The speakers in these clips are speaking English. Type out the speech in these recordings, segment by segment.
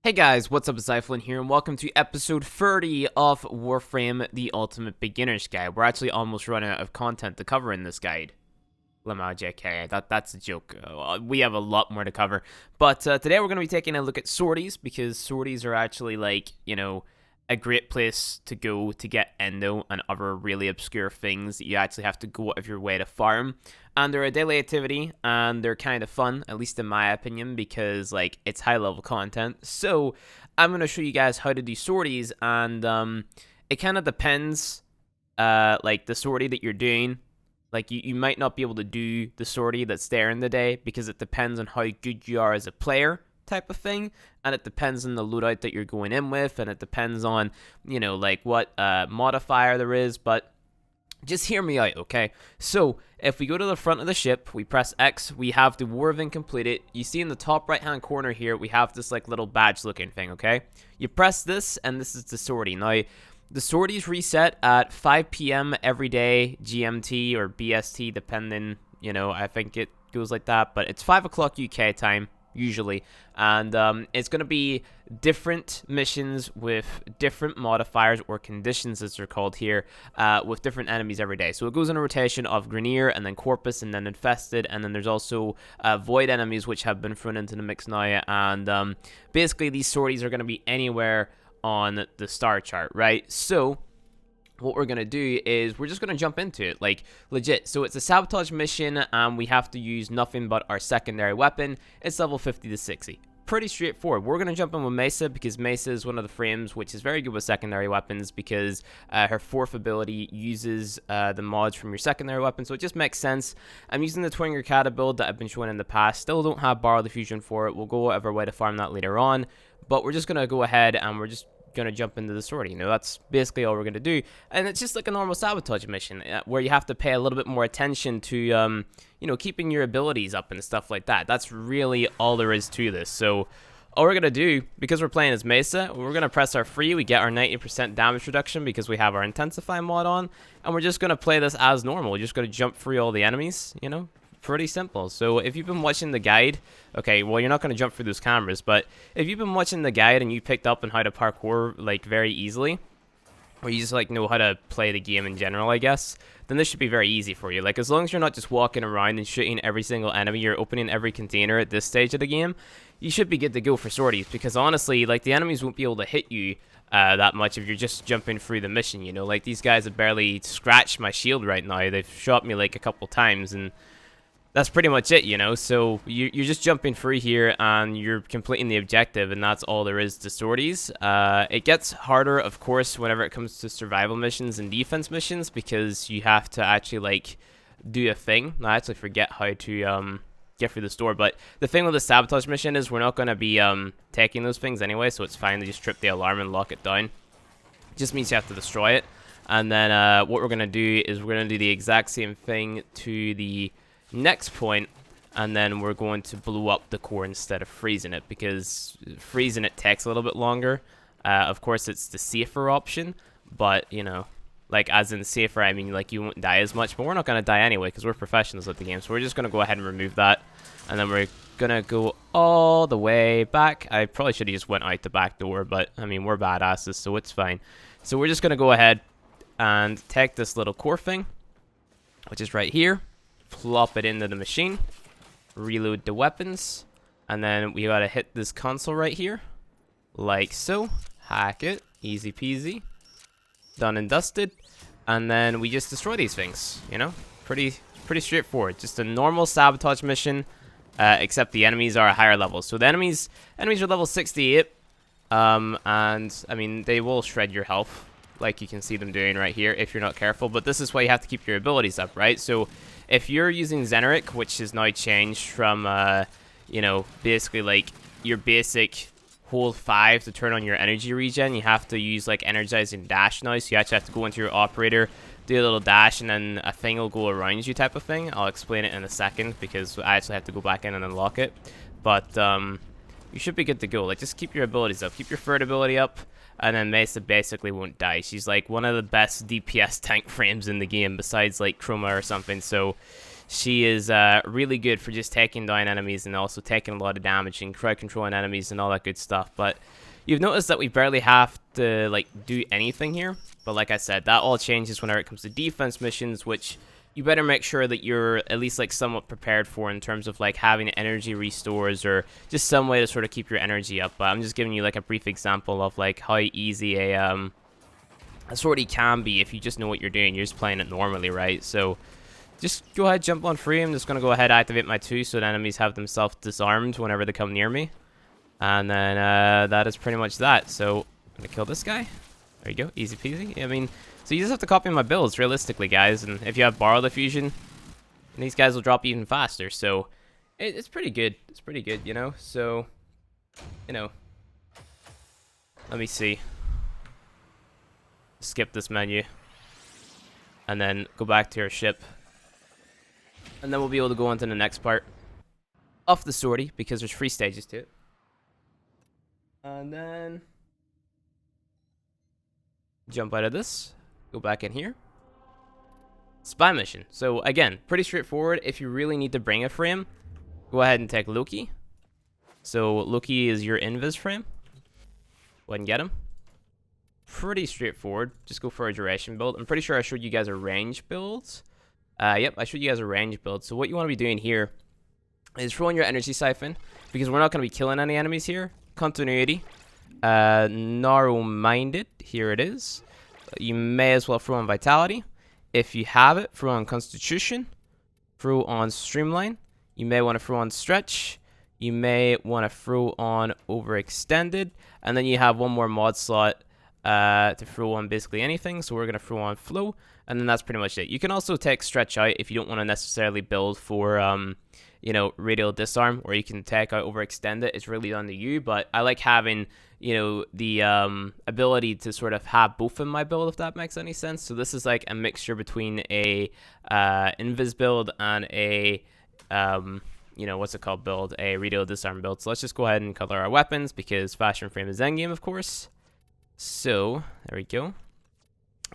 Hey guys, what's up? It's iFlynn here, and welcome to episode 30 of Warframe, the Ultimate Beginner's Guide. We're actually almost running out of content to cover in this guide. Lemao JK, that's a joke. We have a lot more to cover. But today we're going to be taking a look at sorties, because sorties are actually a great place to go to get endo and other really obscure things that you actually have to go out of your way to farm. And they're a daily activity, and they're kind of fun, at least in my opinion, because it's high level content. So I'm gonna show you guys how to do sorties, and it kind of depends, the sortie that you're doing. Like you might not be able to do the sortie that's there in the day because it depends on how good you are as a player, type of thing, and it depends on the loadout that you're going in with, and it depends on what modifier there is. But just hear me out, okay? So if we go to the front of the ship, we press X, we have the Warframe completed. You see in the top right hand corner here, we have this little badge looking thing, okay? You press this, and this is the sortie. Now the sorties reset at 5 p.m. every day, GMT or BST, depending, I think it goes like that, but it's 5 o'clock UK time usually, and it's going to be different missions with different modifiers, or conditions as they're called here, with different enemies every day. So it goes in a rotation of Grenier, and then Corpus, and then Infested, and then there's also Void enemies which have been thrown into the mix now. And basically these sorties are going to be anywhere on the star chart, right? So what we're going to do is we're just going to jump into it, legit. So it's a sabotage mission, and we have to use nothing but our secondary weapon. It's level 50 to 60. Pretty straightforward. We're going to jump in with Mesa, because Mesa is one of the frames which is very good with secondary weapons, because her fourth ability uses the mods from your secondary weapon, so it just makes sense. I'm using the Twinger Cata build that I've been showing in the past. Still don't have Borrow the Fusion for it. We'll go whatever way to farm that later on, but we're just going to go ahead and we're just gonna jump into the sortie. That's basically all we're gonna do, and it's just like a normal sabotage mission, where you have to pay a little bit more attention to keeping your abilities up and stuff like that. That's really all there is to this. So all we're gonna do, because we're playing as Mesa, we're gonna press our free. We get our 90% damage reduction because we have our intensify mod on, and we're just gonna play this as normal. We're just gonna jump through all the enemies. Pretty simple. So if you've been watching the guide, okay, well, you're not going to jump through those cameras, but if you've been watching the guide and you picked up on how to parkour very easily, or you just know how to play the game in general, I guess, then this should be very easy for you. As long as you're not just walking around and shooting every single enemy, you're opening every container at this stage of the game, you should be good to go for sorties, because honestly, the enemies won't be able to hit you that much if you're just jumping through the mission. These guys have barely scratched my shield right now. They've shot me a couple times, and that's pretty much it, so you're just jumping free here, and you're completing the objective, and that's all there is to sorties. It gets harder, of course, whenever it comes to survival missions and defense missions, because you have to actually, do a thing. I actually forget how to get through the store, but the thing with the sabotage mission is we're not going to be taking those things anyway, so it's fine to just trip the alarm and lock it down. It just means you have to destroy it, and then what we're going to do is we're going to do the exact same thing to the next point, and then we're going to blow up the core instead of freezing it, because freezing it takes a little bit longer. Of course, it's the safer option, but as in safer, I mean you won't die as much, but we're not going to die anyway because we're professionals at the game. So we're just going to go ahead and remove that, and then we're going to go all the way back. I probably should have just went out the back door, but I mean, we're badasses, so it's fine. So we're just going to go ahead and take this little core thing, which is right here, plop it into the machine, reload the weapons, and then we gotta hit this console right here, like so. Hack it, easy peasy, done and dusted, and then we just destroy these things. Pretty straightforward. Just a normal sabotage mission, except the enemies are a higher level. So the enemies are level 68, and I mean, they will shred your health, like you can see them doing right here if you're not careful. But this is why you have to keep your abilities up, right? So if you're using Zeneric, which is now changed from, basically your basic hold 5 to turn on your energy regen, you have to use energizing dash now. So you actually have to go into your operator, do a little dash, and then a thing will go around you, type of thing. I'll explain it in a second, because I actually have to go back in and unlock it. But you should be good to go. Just keep your abilities up, keep your third ability up, and then Mesa basically won't die. She's one of the best DPS tank frames in the game, besides Chroma or something. So she is really good for just taking down enemies and also taking a lot of damage and crowd controlling enemies and all that good stuff. But you've noticed that we barely have to like do anything here. But like I said, that all changes whenever it comes to defense missions, which you better make sure that you're at least like somewhat prepared for in terms of like having energy restores or just some way to sort of keep your energy up. But I'm just giving you like a brief example of like how easy a sortie can be if you just know what you're doing. You're just playing it normally, right? So just go ahead, jump on free. I'm just going to go ahead activate my 2 so the enemies have themselves disarmed whenever they come near me. And then that is pretty much that. So I'm going to kill this guy. There you go, easy peasy. I mean, so you just have to copy my builds realistically, guys. And if you have borrow diffusion, these guys will drop even faster. So it's pretty good. It's pretty good, you know. So, you know, let me see. Skip this menu. And then go back to your ship. And then we'll be able to go on to the next part of the sortie because there's 3 stages to it. And then jump out of this. Go back in here. Spy mission. So again, pretty straightforward. If you really need to bring a frame, go ahead and take Loki. So Loki is your invis frame. Go ahead and get him. Pretty straightforward. Just go for a duration build. I'm pretty sure I showed you guys a range build. Yep, I showed you guys a range build. So what you want to be doing here is throwing your energy siphon because we're not going to be killing any enemies here. Continuity. Narrow-minded. Here it is. You may as well throw on Vitality. If you have it, throw on Constitution. Throw on Streamline. You may want to throw on Stretch. You may want to throw on Overextended. And then you have one more mod slot to throw on basically anything. So we're going to throw on Flow. And then that's pretty much it. You can also take Stretch out if you don't want to necessarily build for, you know, Radial Disarm. Or you can take out Overextended. It's really on to you. But I like having, you know, the ability to sort of have both in my build, if that makes any sense. So this is like a mixture between a Invis build and a, you know, what's it called build? A Radial Disarm build. So let's just go ahead and color our weapons because Fashion Frame is endgame, of course. So there we go.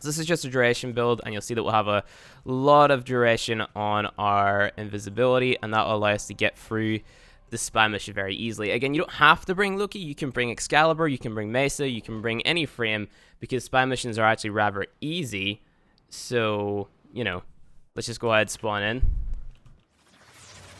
So this is just a duration build, and you'll see that we'll have a lot of duration on our invisibility, and that will allow us to get through the spy mission very easily. Again, you don't have to bring Loki. You can bring Excalibur, you can bring Mesa, you can bring any frame, because spy missions are actually rather easy. So, you know, let's just go ahead and spawn in.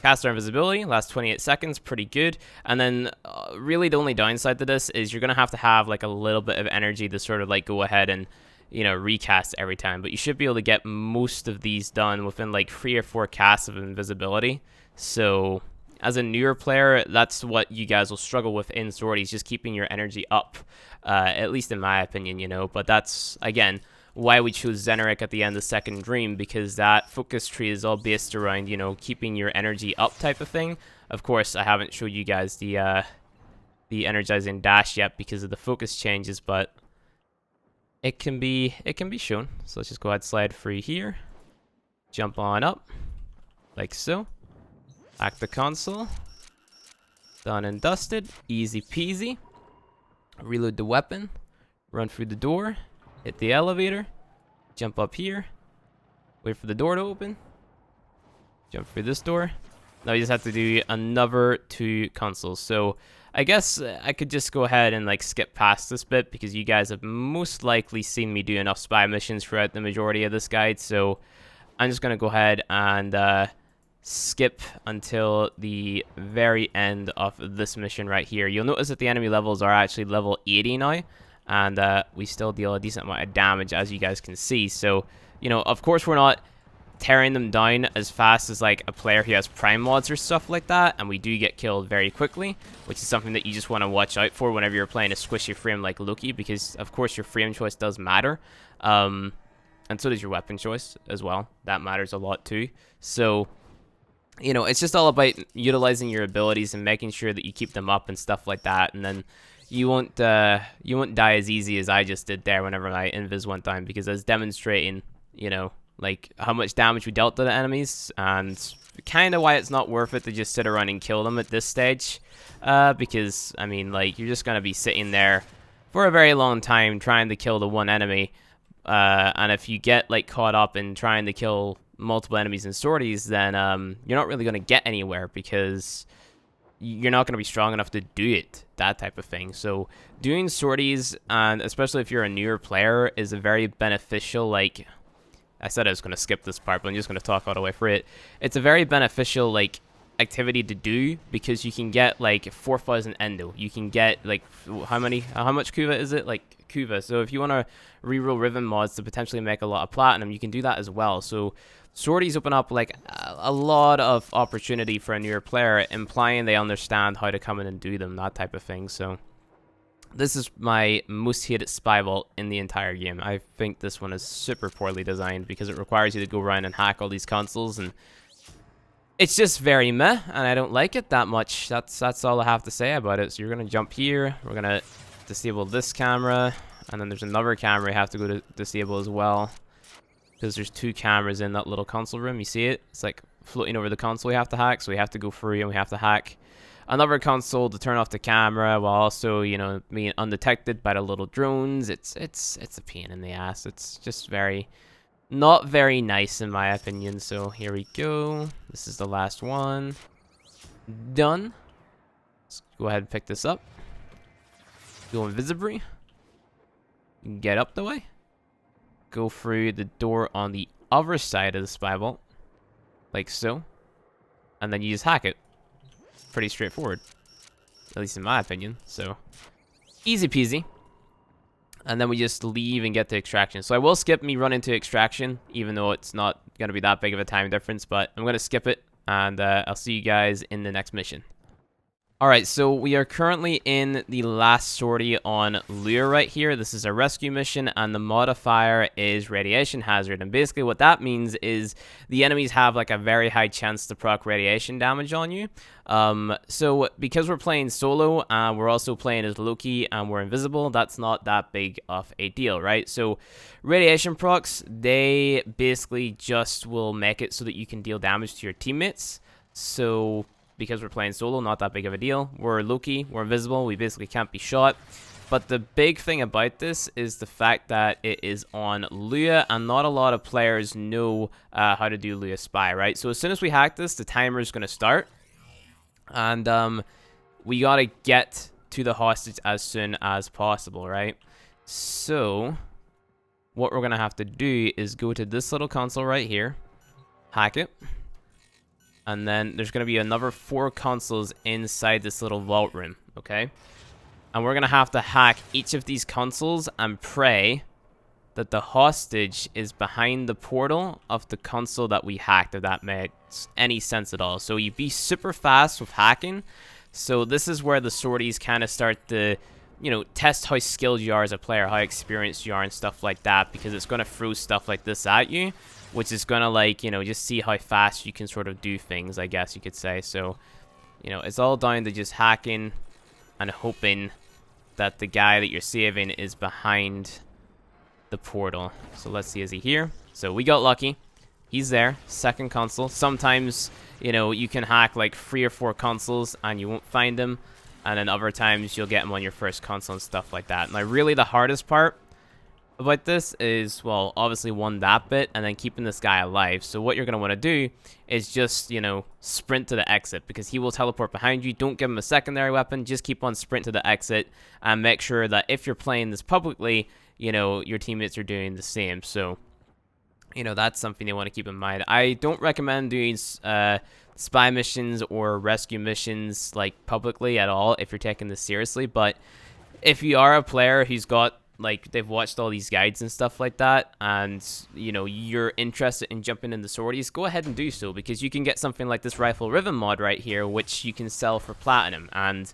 Cast our invisibility, last 28 seconds, pretty good. And then really the only downside to this is you're going to have like a little bit of energy to sort of like go ahead and, you know, recast every time. But you should be able to get most of these done within like 3 or 4 casts of invisibility. So as a newer player, that's what you guys will struggle with in sorties, just keeping your energy up, at least in my opinion, you know. But that's, again, why we chose Xeneric at the end of Second Dream, because that focus tree is all based around, you know, keeping your energy up type of thing. Of course, I haven't showed you guys the energizing dash yet because of the focus changes, but it can be shown. So let's just go ahead, slide free here, jump on up, like so. Hack the console. Done and dusted. Easy peasy. Reload the weapon. Run through the door. Hit the elevator. Jump up here. Wait for the door to open. Jump through this door. Now you just have to do another 2 consoles. So I guess I could just go ahead and like skip past this bit because you guys have most likely seen me do enough spy missions throughout the majority of this guide. So I'm just going to go ahead and skip until the very end of this mission right here. You'll notice that the enemy levels are actually level 80 now, and we still deal a decent amount of damage, as you guys can see. So, you know, of course we're not tearing them down as fast as like a player who has prime mods or stuff like that, and we do get killed very quickly, which is something that you just want to watch out for whenever you're playing a squishy frame like Loki, because of course your frame choice does matter, and so does your weapon choice as well. That matters a lot too. So, you know, it's just all about utilizing your abilities and making sure that you keep them up and stuff like that, and then you won't die as easy as I just did there whenever my invis went down, because I was demonstrating, you know, like how much damage we dealt to the enemies, and kind of why it's not worth it to just sit around and kill them at this stage, because I mean, like, you're just gonna be sitting there for a very long time trying to kill the one enemy, and if you get like caught up in trying to kill multiple enemies in sorties, then you're not really going to get anywhere because you're not going to be strong enough to do it, that type of thing. So doing sorties, and especially if you're a newer player, is a very beneficial, like, I said I was going to skip this part, but I'm just going to talk all the way through it. It's a very beneficial, like, activity to do because you can get, like, 4,000 endo. You can get, like, how much kuva is it? Like, kuva. So if you want to reroll rhythm mods to potentially make a lot of platinum, you can do that as well. So sorties open up, like, a lot of opportunity for a newer player, implying they understand how to come in and do them, that type of thing. So this is my most hated spy vault in the entire game. I think this one is super poorly designed because it requires you to go around and hack all these consoles, and it's just very meh, and I don't like it that much. That's all I have to say about it. So you're going to jump here. We're going to disable this camera, and then there's another camera you have to go to disable as well because there's 2 cameras in that little console room. You see it? It's like floating over the console we have to hack, so we have to go through and we have to hack another console to turn off the camera while also, you know, being undetected by the little drones. It's a pain in the ass. It's just not very nice in my opinion. So here we go. This is the last one. Done. Let's go ahead and pick this up. Go invisibly. Get up the way. Go through the door on the other side of the spy vault. Like so. And then you just hack it. Pretty straightforward, at least in my opinion. So easy peasy. And then we just leave and get to extraction. So I will skip me run into extraction, even though it's not going to be that big of a time difference, but I'm going to skip it, and I'll see you guys in the next mission. Alright, so we are currently in the last sortie on Lure right here. This is a rescue mission, and the modifier is radiation hazard. And basically what that means is the enemies have like a very high chance to proc radiation damage on you. So because we're playing solo, and we're also playing as Loki, and we're invisible, that's not that big of a deal, right? So radiation procs, they basically just will make it so that you can deal damage to your teammates. So because we're playing solo, not that big of a deal. We're Loki, we're invisible, we basically can't be shot. But the big thing about this is the fact that it is on Lua, and not a lot of players know how to do Lua Spy, right? So as soon as we hack this, the timer is going to start. And we got to get to the hostage as soon as possible, right? So what we're going to have to do is go to this little console right here, hack it. And then there's going to be another 4 consoles inside this little vault room, okay? And we're going to have to hack each of these consoles and pray that the hostage is behind the portal of the console that we hacked, if that makes any sense at all. So you be super fast with hacking. So this is where the sorties kind of start to, you know, test how skilled you are as a player, how experienced you are and stuff like that, because it's going to throw stuff like this at you, which is going to, like, you know, just see how fast you can sort of do things, I guess you could say. So, you know, it's all down to just hacking and hoping that the guy that you're saving is behind the portal. So let's see, is he here? So we got lucky. He's there. Second console. Sometimes, you know, you can hack like 3 or 4 consoles and you won't find him. And then other times you'll get him on your first console and stuff like that. Now, really the hardest part about this is, well, obviously that bit, and then keeping this guy alive. So what you're going to want to do is just, you know, sprint to the exit, because he will teleport behind you. Don't give him a secondary weapon. Just keep on sprint to the exit, and make sure that if you're playing this publicly, you know, your teammates are doing the same. So, you know, that's something you want to keep in mind. I don't recommend doing spy missions or rescue missions like publicly at all if you're taking this seriously. But if you are a player who's got, like, they've watched all these guides and stuff like that, and, you know, you're interested in jumping into sorties, go ahead and do so, because you can get something like this rifle rhythm mod right here, which you can sell for platinum. And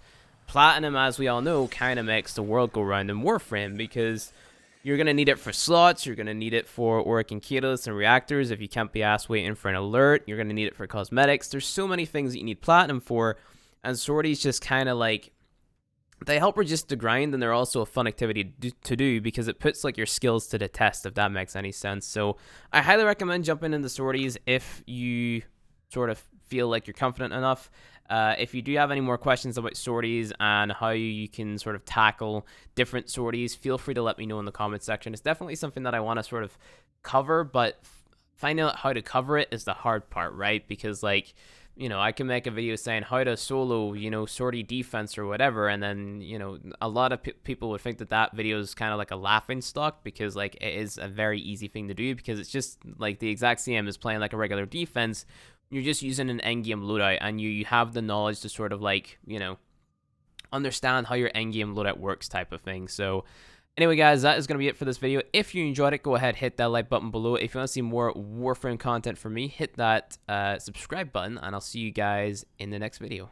platinum, as we all know, kind of makes the world go round in Warframe, because you're going to need it for slots, you're going to need it for working catalysts and reactors if you can't be asked waiting for an alert, you're going to need it for cosmetics. There's so many things that you need platinum for, and sorties just kind of, like, they help reduce the grind, and they're also a fun activity to do because it puts, like, your skills to the test, if that makes any sense. So I highly recommend jumping into sorties if you sort of feel like you're confident enough. If you do have any more questions about sorties and how you can sort of tackle different sorties, feel free to let me know in the comment section. It's definitely something that I want to sort of cover, but finding out how to cover it is the hard part, right? Because like, I can make a video saying how to solo, sortie defense or whatever, and then, a lot of people would think that that video is kind of like a laughing stock, because like it is a very easy thing to do, because it's just like the exact same as playing like a regular defense. You're just using an endgame loadout, and you have the knowledge to sort of like, understand how your endgame loadout works type of thing. So anyway, guys, that is going to be it for this video. If you enjoyed it, go ahead, hit that like button below. If you want to see more Warframe content from me, hit that subscribe button, and I'll see you guys in the next video.